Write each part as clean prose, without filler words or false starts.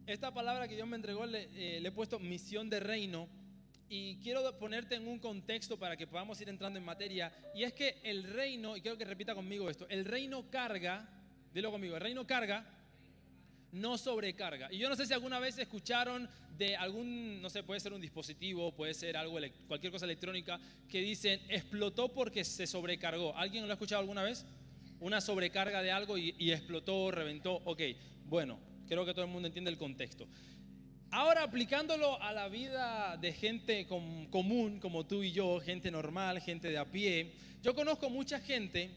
Esta palabra que Dios me entregó le he puesto misión de reino, y quiero ponerte en un contexto para que podamos ir entrando en materia. Y es que el reino, y quiero que repita conmigo esto: el reino carga, dilo conmigo, el reino carga, no sobrecarga. Y yo no sé si alguna vez escucharon de algún, no sé, puede ser un dispositivo, puede ser algo, cualquier cosa electrónica, que dicen explotó porque se sobrecargó. ¿Alguien lo ha escuchado alguna vez? Una sobrecarga de algo y explotó, reventó. Ok, bueno, creo que todo el mundo entiende el contexto. Ahora, aplicándolo a la vida de gente común como tú y yo, gente normal, gente de a pie, yo conozco mucha gente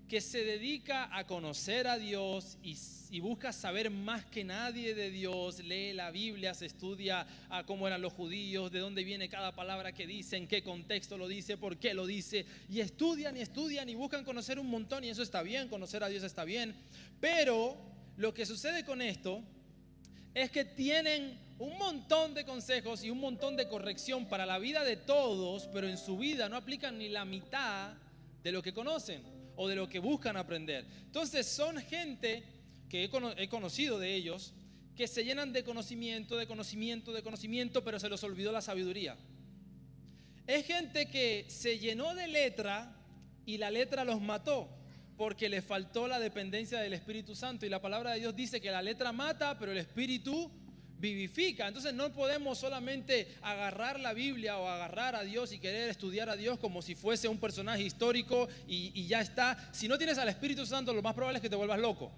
que se dedica a conocer a Dios y busca saber más que nadie de Dios. Lee la Biblia, se estudia a cómo eran los judíos, de dónde viene cada palabra que dice, en qué contexto lo dice, por qué lo dice, y estudian y buscan conocer un montón, y eso está bien, conocer a Dios está bien. Pero lo que sucede con esto es que tienen un montón de consejos y un montón de corrección para la vida de todos, pero en su vida no aplican ni la mitad de lo que conocen o de lo que buscan aprender. Entonces son gente que he conocido de ellos, que se llenan de conocimiento, pero se les olvidó la sabiduría. Es gente que se llenó de letra y la letra los mató, porque les faltó la dependencia del Espíritu Santo. Y la palabra de Dios dice que la letra mata, pero el Espíritu vivifica. Entonces no podemos solamente agarrar la Biblia o agarrar a Dios y querer estudiar a Dios como si fuese un personaje histórico y ya está. Si no tienes al Espíritu Santo, lo más probable es que te vuelvas loco.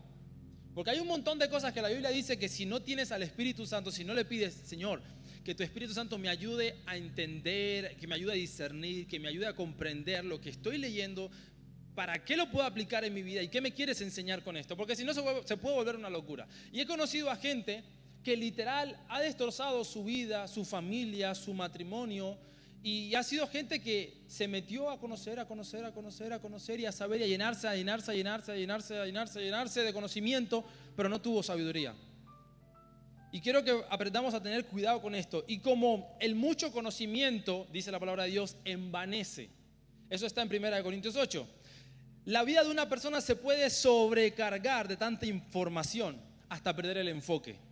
Porque hay un montón de cosas que la Biblia dice que si no tienes al Espíritu Santo, si no le pides, Señor, que tu Espíritu Santo me ayude a entender, que me ayude a discernir, que me ayude a comprender lo que estoy leyendo, ¿para qué lo puedo aplicar en mi vida? ¿Y qué me quieres enseñar con esto? Porque si no se puede volver una locura. Y he conocido a gente que literal ha destrozado su vida, su familia, su matrimonio. Y ha sido gente que se metió a conocer y a saber y a llenarse de conocimiento, pero no tuvo sabiduría. Y quiero que aprendamos a tener cuidado con esto. Y como el mucho conocimiento, dice la palabra de Dios, envanece. Eso está en 1 Corintios 8. La vida de una persona se puede sobrecargar de tanta información hasta perder el enfoque.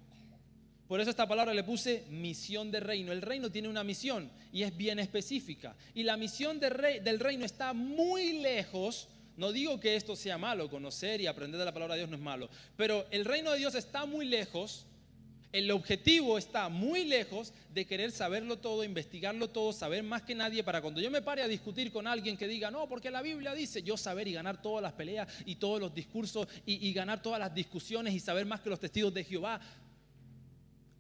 Por eso esta palabra le puse misión de reino. El reino tiene una misión y es bien específica. Y la misión del reino está muy lejos. No digo que esto sea malo, conocer y aprender de la palabra de Dios no es malo. Pero el reino de Dios está muy lejos. El objetivo está muy lejos de querer saberlo todo, investigarlo todo, saber más que nadie, para cuando yo me pare a discutir con alguien que diga, no, porque la Biblia dice, yo saber y ganar todas las peleas y todos los discursos y ganar todas las discusiones y saber más que los testigos de Jehová.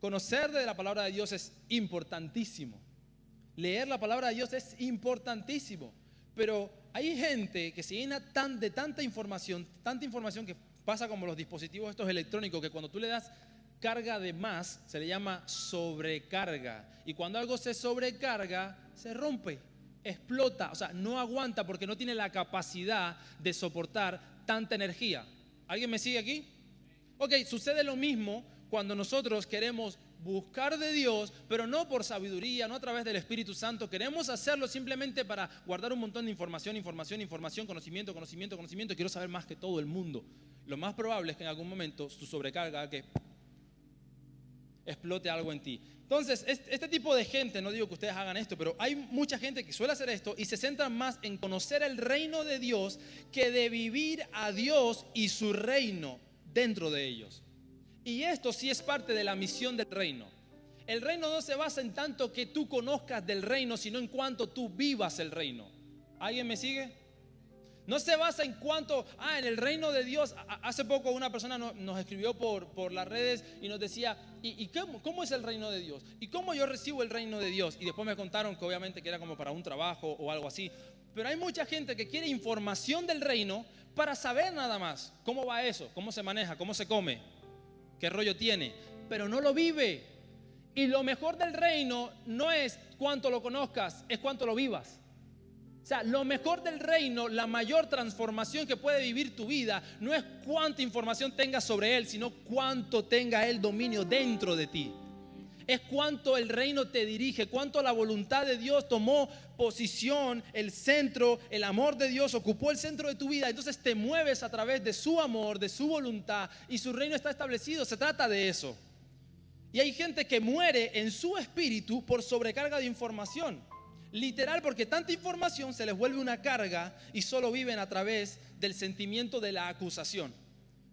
Conocer de la palabra de Dios es importantísimo. Leer la palabra de Dios es importantísimo. Pero hay gente que se llena de tanta información que pasa como los dispositivos estos electrónicos, que cuando tú le das carga de más, se le llama sobrecarga. Y cuando algo se sobrecarga, se rompe, explota, o sea, no aguanta porque no tiene la capacidad de soportar tanta energía. ¿Alguien me sigue aquí? Ok, sucede lo mismo cuando nosotros queremos buscar de Dios, pero no por sabiduría, no a través del Espíritu Santo. Queremos hacerlo simplemente para guardar un montón de información, conocimiento. Quiero saber más que todo el mundo. Lo más probable es que en algún momento tu sobrecarga haga que explote algo en ti. Entonces, este tipo de gente, no digo que ustedes hagan esto, pero hay mucha gente que suele hacer esto y se centra más en conocer el reino de Dios que de vivir a Dios y su reino dentro de ellos. Y esto sí es parte de la misión del reino. El reino no se basa en tanto que tú conozcas del reino, sino en cuanto tú vivas el reino. ¿Alguien me sigue? No se basa en cuanto, en el reino de Dios. Hace poco una persona nos escribió por las redes y nos decía, ¿y cómo es el reino de Dios? ¿Y cómo yo recibo el reino de Dios? Y después me contaron que obviamente que era como para un trabajo o algo así. Pero hay mucha gente que quiere información del reino para saber nada más cómo va eso, cómo se maneja, cómo se come, qué rollo tiene, pero no lo vive. Y lo mejor del reino no es cuánto lo conozcas, es cuánto lo vivas. O sea, lo mejor del reino, la mayor transformación que puede vivir tu vida, no es cuánta información tengas sobre él, sino cuánto tenga él dominio dentro de ti. Es cuánto el reino te dirige, cuánto la voluntad de Dios tomó posición, el centro, el amor de Dios ocupó el centro de tu vida. Entonces te mueves a través de su amor, de su voluntad, y su reino está establecido. Se trata de eso. Y hay gente que muere en su espíritu por sobrecarga de información. Literal, porque tanta información se les vuelve una carga y solo viven a través del sentimiento de la acusación.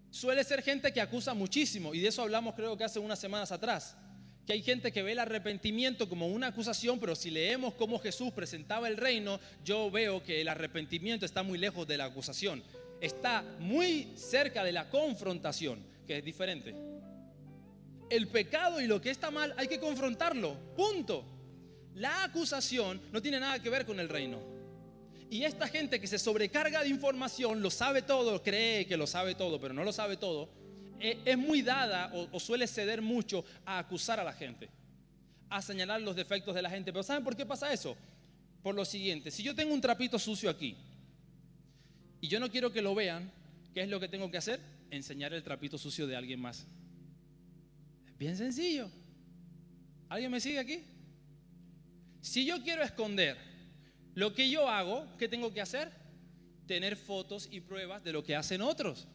Suele ser gente que acusa muchísimo, y de eso hablamos creo que hace unas semanas atrás. Que hay gente que ve el arrepentimiento como una acusación, pero si leemos cómo Jesús presentaba el reino, yo veo que el arrepentimiento está muy lejos de la acusación. Está muy cerca de la confrontación, que es diferente. El pecado y lo que está mal hay que confrontarlo, punto. La acusación no tiene nada que ver con el reino. Y esta gente que se sobrecarga de información, lo sabe todo, cree que lo sabe todo, pero no lo sabe todo, es muy dada o suele ceder mucho a acusar a la gente, a señalar los defectos de la gente. Pero ¿saben por qué pasa eso? Por lo siguiente: si yo tengo un trapito sucio aquí y yo no quiero que lo vean, ¿qué es lo que tengo que hacer? Enseñar el trapito sucio de alguien más. Es bien sencillo. ¿Alguien me sigue aquí? Si yo quiero esconder lo que yo hago, ¿qué tengo que hacer? Tener fotos y pruebas de lo que hacen otros,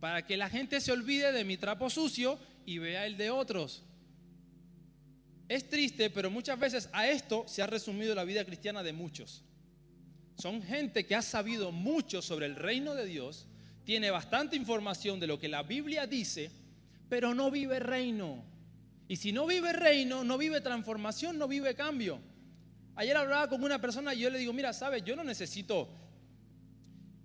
para que la gente se olvide de mi trapo sucio y vea el de otros. Es triste, pero muchas veces a esto se ha resumido la vida cristiana de muchos. Son gente que ha sabido mucho sobre el reino de Dios, tiene bastante información de lo que la Biblia dice, pero no vive reino. Y si no vive reino, no vive transformación, no vive cambio. Ayer hablaba con una persona y yo le digo: mira, sabes, yo no necesito,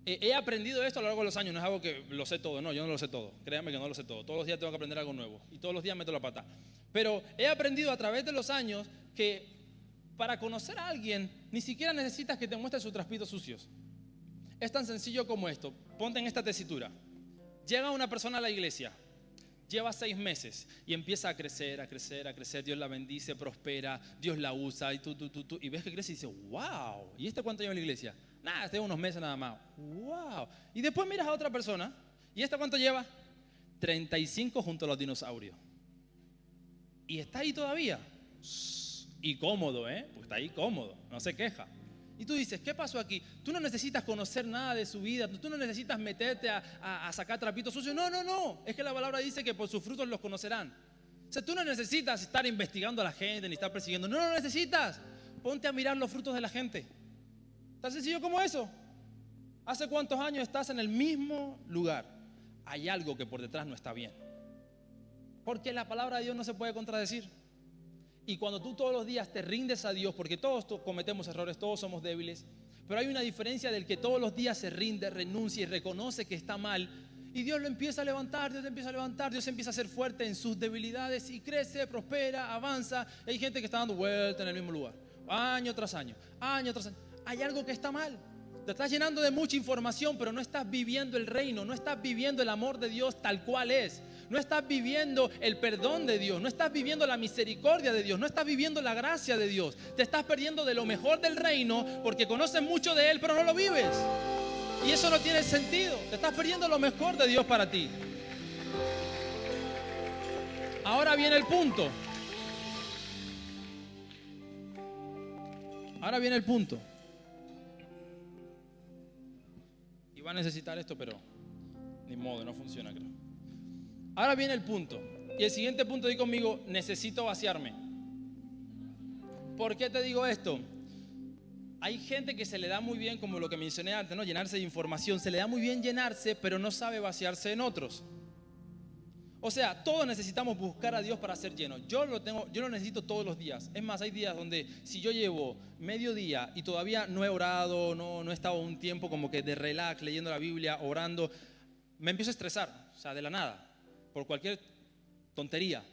he aprendido esto a lo largo de los años, no es algo que lo sé todo, no, yo no lo sé todo, créanme que no lo sé todo, todos los días tengo que aprender algo nuevo y todos los días meto la pata. Pero he aprendido a través de los años que para conocer a alguien ni siquiera necesitas que te muestre sus trapitos sucios. Es tan sencillo como esto. Ponte en esta tesitura: llega una persona a la iglesia, lleva 6 meses y empieza a crecer, a crecer, a crecer. Dios la bendice, prospera, Dios la usa y y ves que crece y dices: wow. ¿Y este cuánto lleva en la iglesia? Nada, este lleva unos meses nada más. Wow. Y después miras a otra persona: ¿y esta cuánto lleva? 35 junto a los dinosaurios. Y está ahí todavía. Y cómodo, pues está ahí cómodo, no se queja. Y tú dices: ¿qué pasó aquí? Tú no necesitas conocer nada de su vida, tú no necesitas meterte a sacar trapitos sucios. No, es que la palabra dice que por sus frutos los conocerán. O sea, tú no necesitas estar investigando a la gente ni estar persiguiendo. No lo necesitas. Ponte a mirar los frutos de la gente. Tan sencillo como eso. ¿Hace cuántos años estás en el mismo lugar? Hay algo que por detrás no está bien, porque la palabra de Dios no se puede contradecir. Y cuando tú todos los días te rindes a Dios, porque todos cometemos errores, todos somos débiles, pero hay una diferencia del que todos los días se rinde, renuncia y reconoce que está mal, y Dios lo empieza a levantar, Dios te empieza a levantar, Dios empieza a ser fuerte en sus debilidades y crece, prospera, avanza. Hay gente que está dando vuelta en el mismo lugar, año tras año, año tras año. Hay algo que está mal. Te estás llenando de mucha información, pero no estás viviendo el reino, no estás viviendo el amor de Dios tal cual es. No estás viviendo el perdón de Dios, no estás viviendo la misericordia de Dios, no estás viviendo la gracia de Dios. Te estás perdiendo de lo mejor del reino porque conoces mucho de Él, pero no lo vives. Y eso no tiene sentido. Te estás perdiendo lo mejor de Dios para ti. Ahora viene el punto. Iba a necesitar esto, pero ni modo, no funciona, creo. Ahora viene el punto. Y el siguiente punto, di conmigo: necesito vaciarme. ¿Por qué te digo esto? Hay gente que se le da muy bien, como lo que mencioné antes, ¿no? Llenarse de información. Se le da muy bien llenarse, pero no sabe vaciarse en otros. O sea, todos necesitamos buscar a Dios para ser llenos. Yo lo necesito todos los días. Es más, hay días donde si yo llevo medio día y todavía no he orado, no he estado un tiempo como que de relax, leyendo la Biblia, orando, me empiezo a estresar, o sea, de la nada, por cualquier tontería.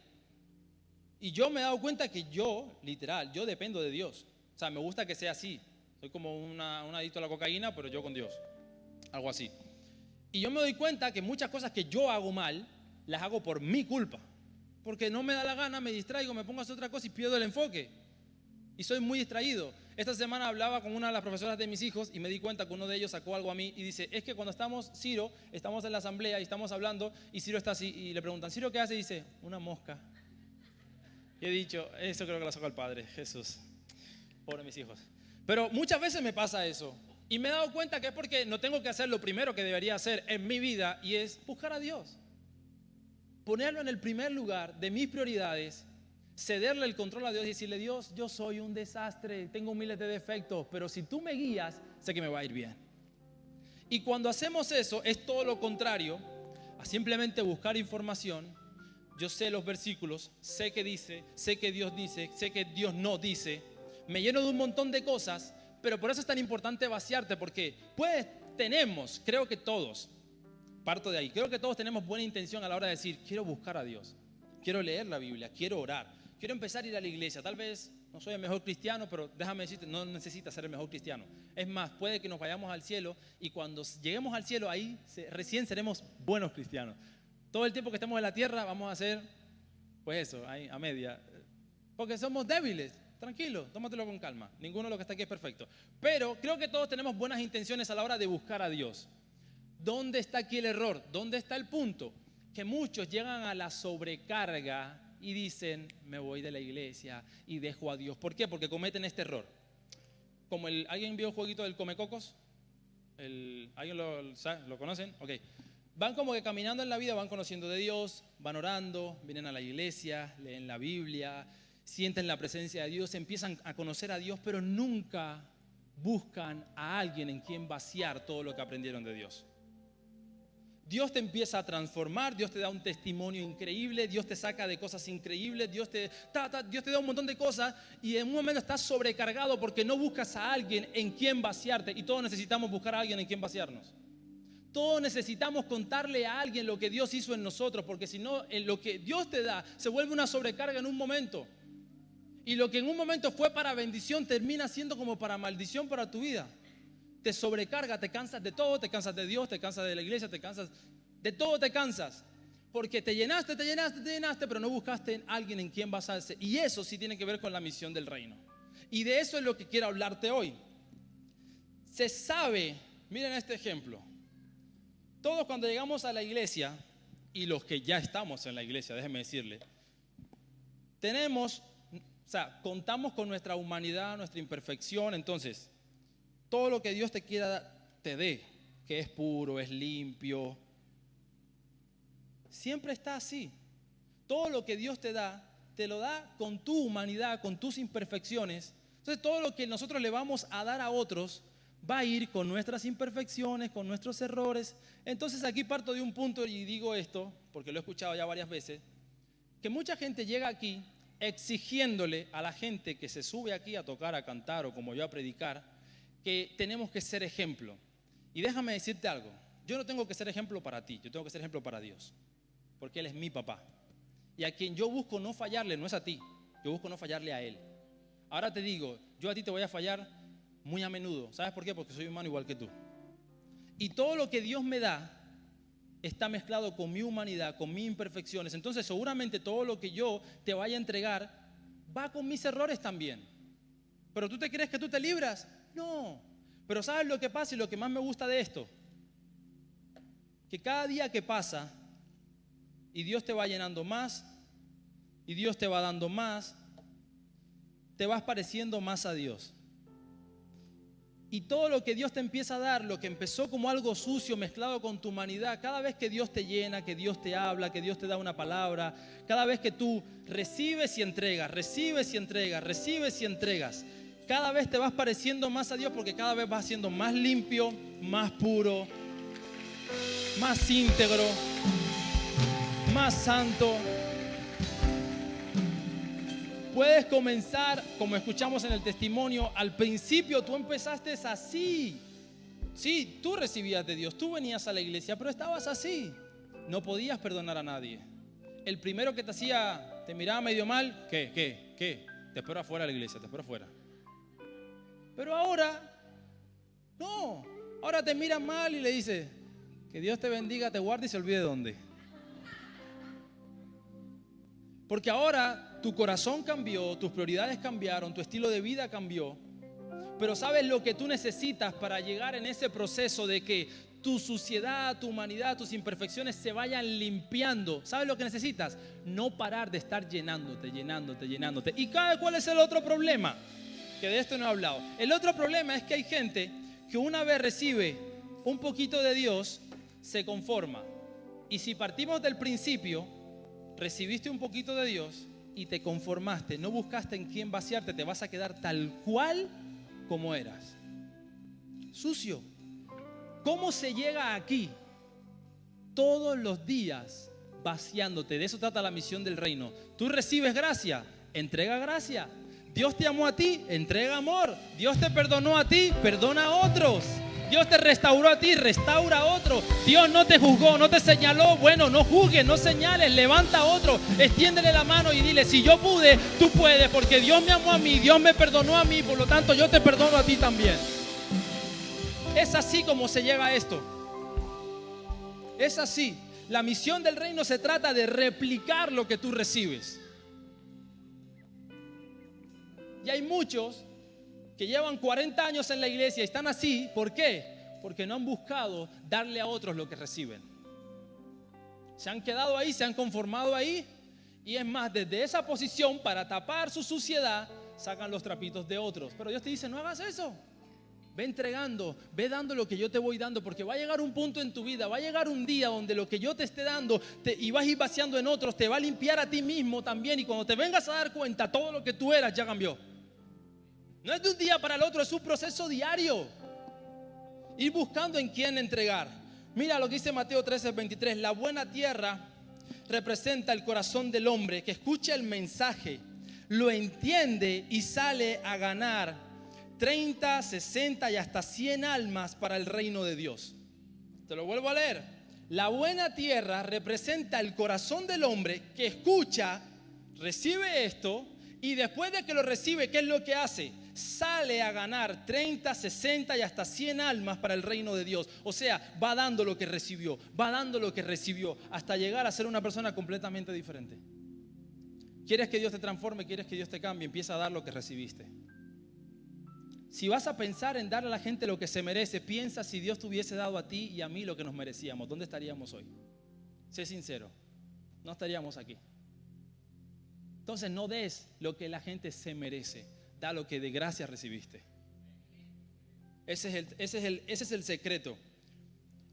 Y yo me he dado cuenta que yo dependo de Dios. O sea, me gusta que sea así. Soy como un adicto a la cocaína, pero yo con Dios. Algo así. Y yo me doy cuenta que muchas cosas que yo hago mal, las hago por mi culpa. Porque no me da la gana, me distraigo, me pongo a hacer otra cosa y pierdo el enfoque. Y soy muy distraído. Esta semana hablaba con una de las profesoras de mis hijos y me di cuenta que uno de ellos sacó algo a mí y dice: es que cuando estamos en la asamblea y estamos hablando y Ciro está así y le preguntan: ¿Ciro qué hace? Y dice: una mosca. Y he dicho: eso creo que lo sacó el Padre, Jesús. Pobre mis hijos. Pero muchas veces me pasa eso. Y me he dado cuenta que es porque no tengo que hacer lo primero que debería hacer en mi vida, y es buscar a Dios. ponerlo en el primer lugar de mis prioridades, cederle el control a Dios y decirle: Dios, yo soy un desastre, tengo miles de defectos, pero si tú me guías, sé que me va a ir bien. Y cuando hacemos eso, es todo lo contrario a simplemente buscar información. Yo sé los versículos, sé que dice, sé que Dios dice, sé que Dios no dice. Me lleno de un montón de cosas, pero por eso es tan importante vaciarte, porque tenemos, creo que todos, parto de ahí, creo que todos tenemos buena intención a la hora de decir: quiero buscar a Dios, quiero leer la Biblia, quiero orar, quiero empezar a ir a la iglesia. Tal vez no soy el mejor cristiano, pero déjame decirte, no necesitas ser el mejor cristiano. Es más, puede que nos vayamos al cielo y cuando lleguemos al cielo, ahí recién seremos buenos cristianos. Todo el tiempo que estemos en la tierra vamos a ser, pues eso, ahí a media, porque somos débiles. Tranquilo, tómatelo con calma. Ninguno de los que está aquí es perfecto. Pero creo que todos tenemos buenas intenciones a la hora de buscar a Dios. ¿Dónde está aquí el error? ¿Dónde está el punto? Que muchos llegan a la sobrecarga y dicen: me voy de la iglesia y dejo a Dios. ¿Por qué? Porque cometen este error. Como ¿alguien vio el jueguito del Comecocos? ¿Alguien lo conocen? Ok. Van como que caminando en la vida, van conociendo de Dios, van orando, vienen a la iglesia, leen la Biblia, sienten la presencia de Dios, empiezan a conocer a Dios, pero nunca buscan a alguien en quien vaciar todo lo que aprendieron de Dios. Dios te empieza a transformar, Dios te da un testimonio increíble, Dios te saca de cosas increíbles, Dios te da un montón de cosas y en un momento estás sobrecargado porque no buscas a alguien en quien vaciarte, y todos necesitamos buscar a alguien en quien vaciarnos. Todos necesitamos contarle a alguien lo que Dios hizo en nosotros, porque si no, en lo que Dios te da se vuelve una sobrecarga en un momento. Y lo que en un momento fue para bendición termina siendo como para maldición para tu vida. Te sobrecarga, te cansas de todo, te cansas de Dios, te cansas de la iglesia, te cansas de todo, te cansas. Porque te llenaste, pero no buscaste en alguien en quien basarse. Y eso sí tiene que ver con la misión del reino. Y de eso es lo que quiero hablarte hoy. Se sabe, miren este ejemplo. Todos cuando llegamos a la iglesia, y los que ya estamos en la iglesia, déjenme decirle, contamos con nuestra humanidad, nuestra imperfección. Entonces, todo lo que Dios te quiera te dé, que es puro, es limpio, siempre está así. Todo lo que Dios te da, te lo da con tu humanidad, con tus imperfecciones. Entonces, todo lo que nosotros le vamos a dar a otros va a ir con nuestras imperfecciones, con nuestros errores. Entonces aquí parto de un punto y digo esto, porque lo he escuchado ya varias veces, que mucha gente llega aquí exigiéndole a la gente que se sube aquí a tocar, a cantar o como yo a predicar, que tenemos que ser ejemplo. Y déjame decirte algo, yo no tengo que ser ejemplo para ti, yo tengo que ser ejemplo para Dios, porque Él es mi papá. Y a quien yo busco no fallarle no es a ti, yo busco no fallarle a Él. Ahora te digo, yo a ti te voy a fallar muy a menudo. ¿Sabes por qué? Porque soy humano igual que tú. Y todo lo que Dios me da está mezclado con mi humanidad, con mis imperfecciones. Entonces seguramente todo lo que yo te vaya a entregar va con mis errores también. ¿Pero tú te crees que tú te libras? No. Pero ¿sabes lo que pasa y lo que más me gusta de esto? Que cada día que pasa y Dios te va llenando más y Dios te va dando más, te vas pareciendo más a Dios. Y todo lo que Dios te empieza a dar, lo que empezó como algo sucio mezclado con tu humanidad, cada vez que Dios te llena, que Dios te habla, que Dios te da una palabra, cada vez que tú recibes y entregas, recibes y entregas, recibes y entregas, cada vez te vas pareciendo más a Dios, porque cada vez vas siendo más limpio, más puro, más íntegro, más santo. Puedes comenzar, como escuchamos en el testimonio, al principio tú empezaste así. Sí, tú recibías de Dios, tú venías a la iglesia, pero estabas así. No podías perdonar a nadie. El primero que te miraba medio mal, ¿qué? Te espero afuera de la iglesia, te espero afuera. Pero ahora, no. Ahora te miran mal y le dices: que Dios te bendiga, te guarde y se olvide de dónde. Porque ahora tu corazón cambió, tus prioridades cambiaron, tu estilo de vida cambió. Pero ¿sabes lo que tú necesitas para llegar en ese proceso de que tu suciedad, tu humanidad, tus imperfecciones se vayan limpiando? ¿Sabes lo que necesitas? No parar de estar llenándote. ¿Y cuál es el otro problema? Que de esto no he hablado. El otro problema es que hay gente que una vez recibe un poquito de Dios, se conforma. Y si partimos del principio recibiste un poquito de Dios y te conformaste, no buscaste en quién vaciarte, te vas a quedar tal cual como eras. Sucio. ¿Cómo se llega aquí? Todos los días vaciándote. De eso trata la misión del reino. Tú recibes gracia, entrega gracia. Dios te amó a ti, entrega amor. Dios te perdonó a ti, perdona a otros. Dios te restauró a ti, restaura a otro. Dios no te juzgó, no te señaló. Bueno, no juzgues, no señales, levanta a otro, extiéndele la mano y dile: si yo pude, tú puedes, porque Dios me amó a mí, Dios me perdonó a mí, por lo tanto yo te perdono a ti también. Es así como se llega a esto. Es así. La misión del reino se trata de replicar lo que tú recibes. Y hay muchos que llevan 40 años en la iglesia y están así. ¿Por qué? Porque no han buscado darle a otros lo que reciben. Se han quedado ahí, se han conformado ahí. Y es más, desde esa posición, para tapar su suciedad, sacan los trapitos de otros. Pero Dios te dice: no hagas eso. Ve entregando, ve dando lo que yo te voy dando, porque va a llegar un punto en tu vida, va a llegar un día donde lo que yo te esté dando y vas a ir vaciando en otros, te va a limpiar a ti mismo también. Y cuando te vengas a dar cuenta, todo lo que tú eras ya cambió. No es de un día para el otro, es un proceso diario. Ir buscando en quién entregar. Mira lo que dice Mateo 13:23. La buena tierra representa el corazón del hombre que escucha el mensaje, lo entiende y sale a ganar 30, 60 y hasta 100 almas para el reino de Dios. Te lo vuelvo a leer. La buena tierra representa el corazón del hombre que escucha, recibe esto y después de que lo recibe, ¿qué es lo que hace? Sale a ganar 30, 60 y hasta 100 almas para el reino de Dios. O sea, va dando lo que recibió, va dando lo que recibió hasta llegar a ser una persona completamente diferente. ¿Quieres que Dios te transforme? ¿Quieres que Dios te cambie? Empieza a dar lo que recibiste. Si vas a pensar en darle a la gente lo que se merece, piensa si Dios te hubiese dado a ti y a mí lo que nos merecíamos. ¿Dónde estaríamos hoy? Sé sincero, no estaríamos aquí. Entonces no des lo que la gente se merece, da lo que de gracia recibiste. Ese es el secreto.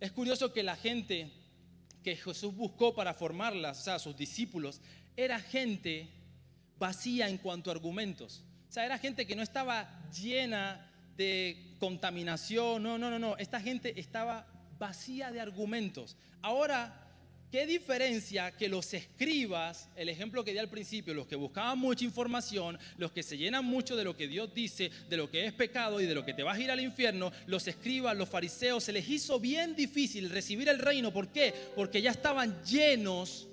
Es curioso que la gente que Jesús buscó para formarlas, o sea, sus discípulos, era gente vacía en cuanto a argumentos. O sea, era gente que no estaba llena de contaminación. No. Esta gente estaba vacía de argumentos. Ahora, ¿qué diferencia que los escribas, el ejemplo que di al principio, los que buscaban mucha información, los que se llenan mucho de lo que Dios dice, de lo que es pecado y de lo que te vas a ir al infierno, los escribas, los fariseos, se les hizo bien difícil recibir el reino? ¿Por qué? Porque ya estaban llenos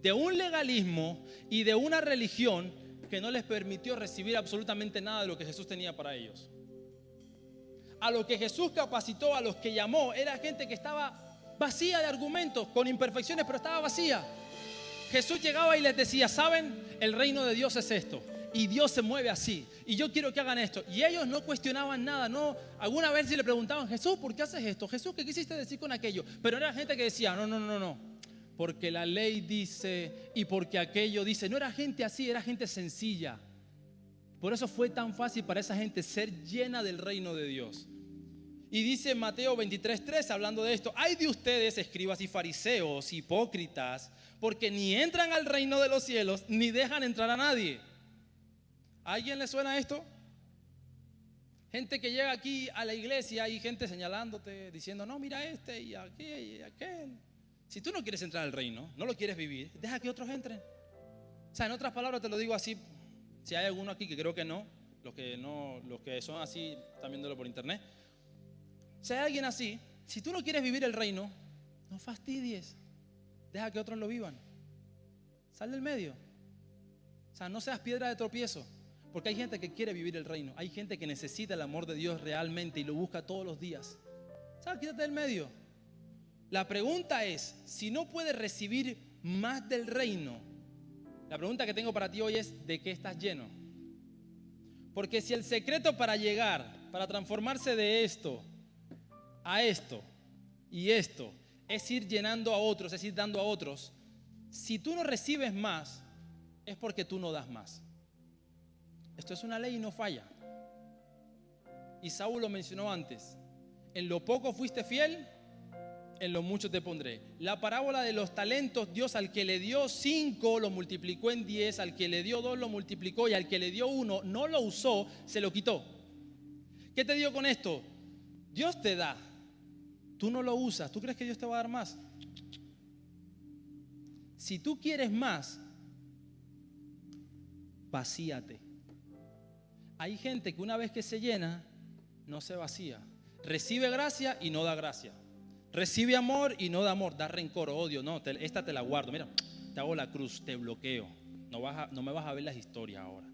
de un legalismo y de una religión que no les permitió recibir absolutamente nada de lo que Jesús tenía para ellos. A lo que Jesús capacitó, a los que llamó, era gente que estaba vacía de argumentos, con imperfecciones, pero estaba vacía. Jesús llegaba y les decía: ¿saben? El reino de Dios es esto, y Dios se mueve así, y yo quiero que hagan esto. Y ellos no cuestionaban nada, no. Alguna vez si le preguntaban: Jesús, ¿por qué haces esto? Jesús, ¿qué quisiste decir con aquello? Pero era gente que decía: no. Porque la ley dice y porque aquello dice. No era gente así, era gente sencilla. Por eso fue tan fácil para esa gente ser llena del reino de Dios. Y dice Mateo 23:3, hablando de esto: ay de ustedes, escribas y fariseos, hipócritas, porque ni entran al reino de los cielos, ni dejan entrar a nadie. ¿A alguien le suena esto? Gente que llega aquí a la iglesia y gente señalándote, diciendo: no, mira este y aquí y aquel. Si tú no quieres entrar al reino, no lo quieres vivir, deja que otros entren. O sea, en otras palabras te lo digo así. Si hay alguno aquí que creo que no, los que son así, están viéndolo por internet. Si hay alguien así, si tú no quieres vivir el reino, no fastidies, deja que otros lo vivan. Sal del medio. O sea, no seas piedra de tropiezo, porque hay gente que quiere vivir el reino, hay gente que necesita el amor de Dios realmente y lo busca todos los días. Sal, quítate del medio. La pregunta es: si no puedes recibir más del reino, la pregunta que tengo para ti hoy es: ¿de qué estás lleno? Porque si el secreto para llegar, para transformarse de esto a esto y esto, es ir llenando a otros, es ir dando a otros, si tú no recibes más, es porque tú no das más. Esto es una ley y no falla. Y Saúl lo mencionó antes: en lo poco fuiste fiel, en lo mucho te pondré. La parábola de los talentos, Dios al que le dio 5 lo multiplicó en 10, al que le dio 2 lo multiplicó y al que le dio 1 no lo usó, se lo quitó. ¿Qué te digo con esto? Dios te da, tú no lo usas, ¿tú crees que Dios te va a dar más? Si tú quieres más, vacíate. Hay gente que una vez que se llena, no se vacía. Recibe gracia y no da gracia. Recibe amor y no da amor. Da rencor, odio. No, esta te la guardo. Mira, te hago la cruz, te bloqueo. No me vas a ver las historias ahora.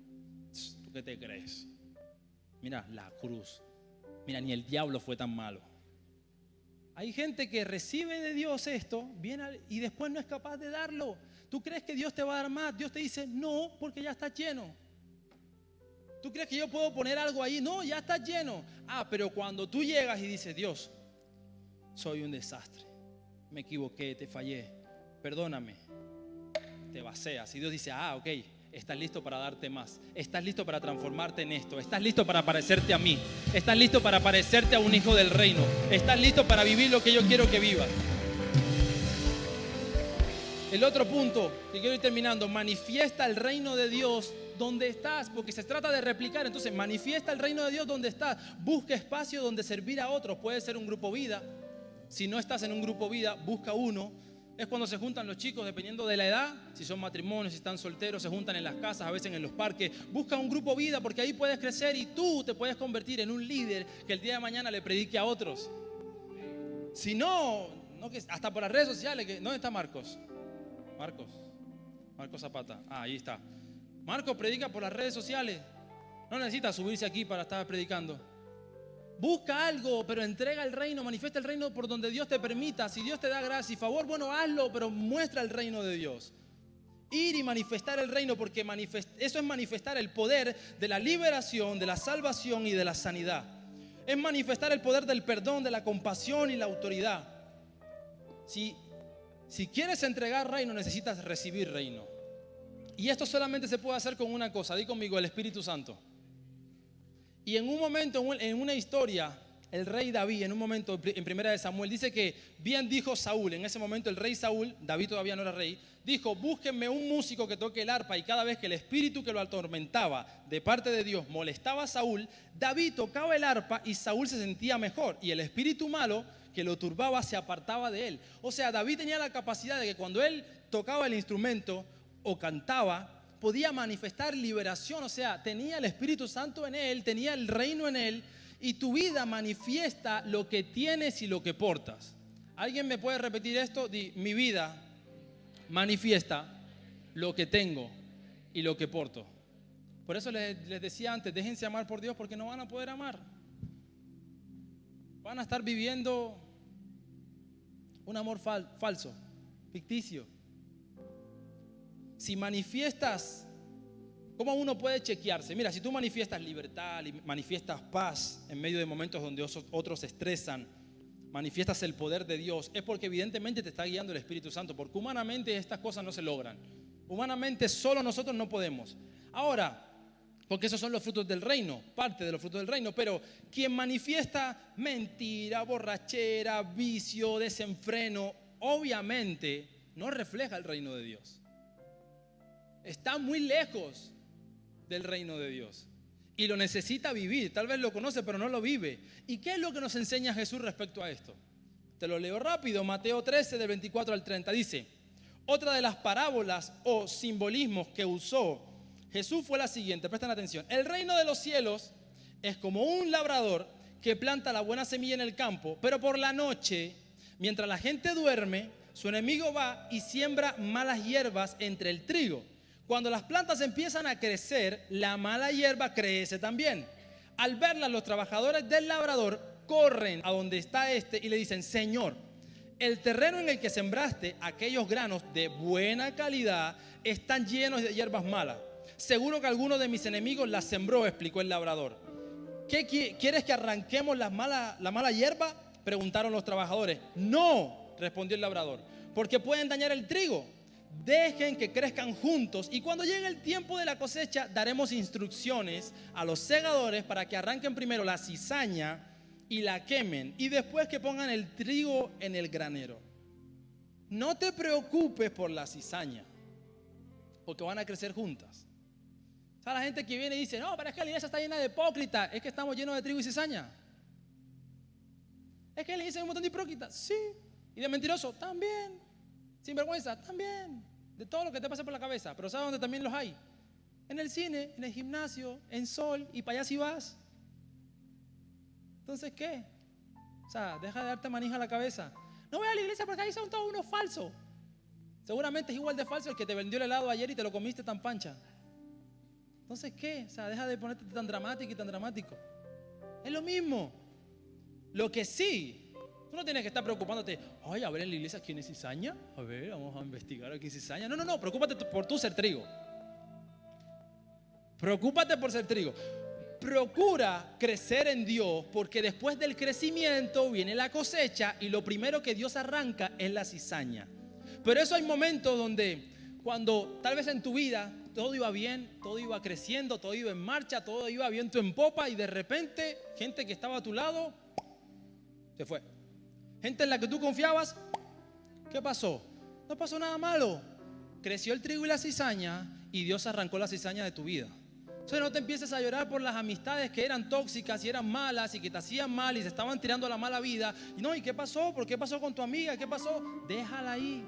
¿Tú qué te crees? Mira, la cruz. Mira, ni el diablo fue tan malo. Hay gente que recibe de Dios esto y después no es capaz de darlo. ¿Tú crees que Dios te va a dar más? Dios te dice, no, porque ya está lleno. ¿Tú crees que yo puedo poner algo ahí? No, ya está lleno. Pero cuando tú llegas y dices, Dios, soy un desastre, me equivoqué, te fallé, perdóname, te vacías. Y Dios dice, ok, estás listo para darte más, estás listo para transformarte en esto, estás listo para parecerte a mí, estás listo para parecerte a un hijo del reino, estás listo para vivir lo que yo quiero que vivas. El otro punto que quiero ir terminando, manifiesta el reino de Dios donde estás, porque se trata de replicar. Entonces manifiesta el reino de Dios donde estás, busca espacio donde servir a otros. Puede ser un grupo vida. Si no estás en un grupo vida, busca uno. Es cuando se juntan los chicos, dependiendo de la edad, si son matrimonios, si están solteros, se juntan en las casas, a veces en los parques. Busca un grupo vida porque ahí puedes crecer y tú te puedes convertir en un líder que el día de mañana le predique a otros. Si no, hasta por las redes sociales, ¿dónde está Marcos? Marcos Zapata, ahí está. Marcos predica por las redes sociales. No necesita subirse aquí para estar predicando. Busca algo, pero entrega el reino, manifiesta el reino por donde Dios te permita. Si Dios te da gracia y favor, bueno, hazlo, pero muestra el reino de Dios. Ir y manifestar el reino, porque eso es manifestar el poder de la liberación, de la salvación y de la sanidad. Es manifestar el poder del perdón, de la compasión y la autoridad. Si quieres entregar reino, necesitas recibir reino. Y esto solamente se puede hacer con una cosa, di conmigo, el Espíritu Santo. Y en un momento, en una historia, el rey David, en un momento en Primera de Samuel, dice que bien dijo Saúl, en ese momento el rey Saúl, David todavía no era rey, dijo, búsquenme un músico que toque el arpa. Y cada vez que el espíritu que lo atormentaba de parte de Dios molestaba a Saúl, David tocaba el arpa y Saúl se sentía mejor. Y el espíritu malo que lo turbaba se apartaba de él. O sea, David tenía la capacidad de que cuando él tocaba el instrumento o cantaba, podía manifestar liberación. O sea, tenía el Espíritu Santo en él, tenía el reino en él. Y tu vida manifiesta lo que tienes y lo que portas. ¿Alguien me puede repetir esto? Mi vida manifiesta lo que tengo y lo que porto. Por eso les decía antes, déjense amar por Dios, porque no van a poder amar. Van a estar viviendo un amor falso, ficticio. Si manifiestas, ¿cómo uno puede chequearse? Mira, si tú manifiestas libertad, manifiestas paz en medio de momentos donde otros se estresan, manifiestas el poder de Dios, es porque evidentemente te está guiando el Espíritu Santo, porque humanamente estas cosas no se logran. Humanamente solo nosotros no podemos. Ahora, porque esos son los frutos del reino, parte de los frutos del reino, pero quien manifiesta mentira, borrachera, vicio, desenfreno, obviamente no refleja el reino de Dios. Está muy lejos del reino de Dios y lo necesita vivir. Tal vez lo conoce, pero no lo vive. ¿Y qué es lo que nos enseña Jesús respecto a esto? Te lo leo rápido. Mateo 13, del 24 al 30 dice: otra de las parábolas o simbolismos que usó Jesús fue la siguiente, presten atención. El reino de los cielos es como un labrador que planta la buena semilla en el campo, pero por la noche, mientras la gente duerme, su enemigo va y siembra malas hierbas entre el trigo. Cuando las plantas empiezan a crecer, la mala hierba crece también. Al verlas, los trabajadores del labrador corren a donde está este y le dicen: Señor, el terreno en el que sembraste aquellos granos de buena calidad están llenos de hierbas malas. Seguro que alguno de mis enemigos las sembró, explicó el labrador. ¿Qué quieres, que arranquemos la mala hierba?, preguntaron los trabajadores. No, respondió el labrador, porque pueden dañar el trigo. Dejen que crezcan juntos y cuando llegue el tiempo de la cosecha daremos instrucciones a los segadores para que arranquen primero la cizaña y la quemen, y después que pongan el trigo en el granero. No te preocupes por la cizaña, porque van a crecer juntas. O sea, la gente que viene y dice, no, pero es que la iglesia está llena de hipócritas. Es que estamos llenos de trigo y cizaña. Es que la iglesia hay un montón de hipócritas. Sí. Y de mentirosos también. Sinvergüenza también. De todo lo que te pase por la cabeza. Pero ¿sabes dónde también los hay? En el cine, en el gimnasio, en Sol, y para allá sí vas. Entonces, ¿qué? O sea, deja de darte manija a la cabeza. No voy a la iglesia porque ahí son todos unos falsos. Seguramente es igual de falso el que te vendió el helado ayer y te lo comiste tan pancha. Entonces, ¿qué? O sea, deja de ponerte tan dramático y tan dramático. Es lo mismo. Lo que sí, tú no tienes que estar preocupándote. Ay, a ver en la iglesia quién es cizaña. A ver, vamos a investigar a quién es cizaña. No, preocúpate por tú ser trigo. Preocúpate por ser trigo. Procura crecer en Dios, porque después del crecimiento viene la cosecha y lo primero que Dios arranca es la cizaña. Pero eso hay momentos donde, cuando tal vez en tu vida todo iba bien, todo iba creciendo, todo iba en marcha, todo iba viento en popa, y de repente gente que estaba a tu lado se fue. Gente en la que tú confiabas, ¿qué pasó? No pasó nada malo. Creció el trigo y la cizaña y Dios arrancó la cizaña de tu vida. Entonces no te empieces a llorar por las amistades que eran tóxicas y eran malas y que te hacían mal y se estaban tirando a la mala vida. Y no, ¿y qué pasó? ¿Por qué pasó con tu amiga? ¿Qué pasó? Déjala ahí.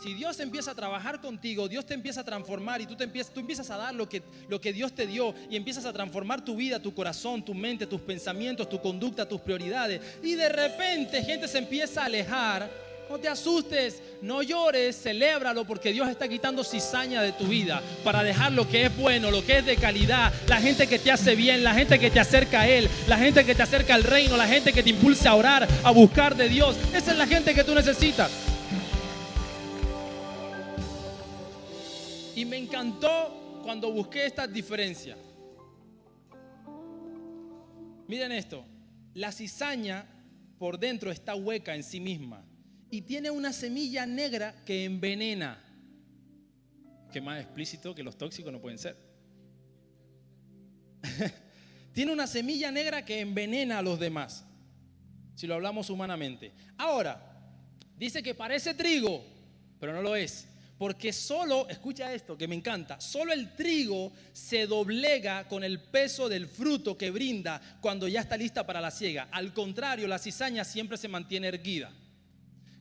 Si Dios empieza a trabajar contigo, Dios te empieza a transformar y tú empiezas a dar lo que Dios te dio, y empiezas a transformar tu vida, tu corazón, tu mente, tus pensamientos, tu conducta, tus prioridades, y de repente gente se empieza a alejar. No te asustes, no llores, celébralo, porque Dios está quitando cizaña de tu vida para dejar lo que es bueno, lo que es de calidad, la gente que te hace bien, la gente que te acerca a Él, la gente que te acerca al reino, la gente que te impulsa a orar, a buscar de Dios. Esa es la gente que tú necesitas. Y me encantó cuando busqué estas diferencias. Miren esto, la cizaña por dentro está hueca en sí misma y tiene una semilla negra que envenena. Que más explícito que los tóxicos no pueden ser. Tiene una semilla negra que envenena a los demás, si lo hablamos humanamente. Ahora, dice que parece trigo, pero no lo es. Porque solo, escucha esto que me encanta, solo el trigo se doblega con el peso del fruto que brinda cuando ya está lista para la siega. Al contrario, la cizaña siempre se mantiene erguida.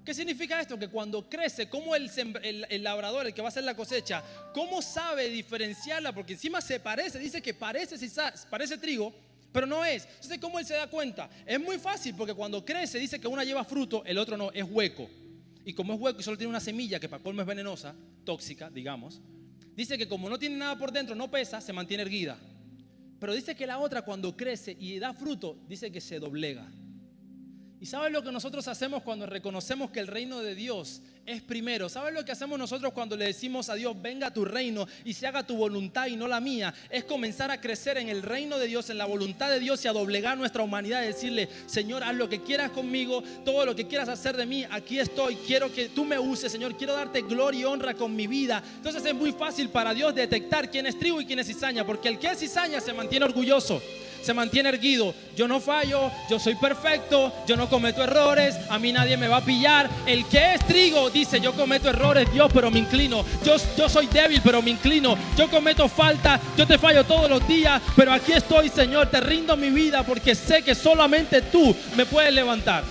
¿Qué significa esto? Que cuando crece, ¿cómo el labrador, el que va a hacer la cosecha, cómo sabe diferenciarla? Porque encima se parece, dice que parece trigo, pero no es. Entonces, ¿cómo él se da cuenta? Es muy fácil, porque cuando crece dice que una lleva fruto, el otro no, es hueco. Y como es hueco y solo tiene una semilla que para colmo es venenosa, tóxica, digamos, dice que como no tiene nada por dentro, no pesa, se mantiene erguida. Pero dice que la otra, cuando crece y da fruto, dice que se doblega. ¿Y sabes lo que nosotros hacemos cuando reconocemos que el reino de Dios es primero? ¿Sabes lo que hacemos nosotros cuando le decimos a Dios, venga a tu reino y se haga tu voluntad y no la mía? Es comenzar a crecer en el reino de Dios, en la voluntad de Dios, y a doblegar nuestra humanidad y decirle, Señor, haz lo que quieras conmigo, todo lo que quieras hacer de mí, aquí estoy, quiero que tú me uses, Señor, quiero darte gloria y honra con mi vida. Entonces es muy fácil para Dios detectar quién es trigo y quién es cizaña, porque el que es cizaña se mantiene orgulloso, se mantiene erguido. Yo no fallo, yo soy perfecto, yo no cometo errores, a mí nadie me va a pillar. El que es trigo dice, yo cometo errores, Dios, pero me inclino. Yo soy débil, pero me inclino. Yo cometo falta, yo te fallo todos los días, pero aquí estoy, Señor, te rindo mi vida porque sé que solamente tú me puedes levantar.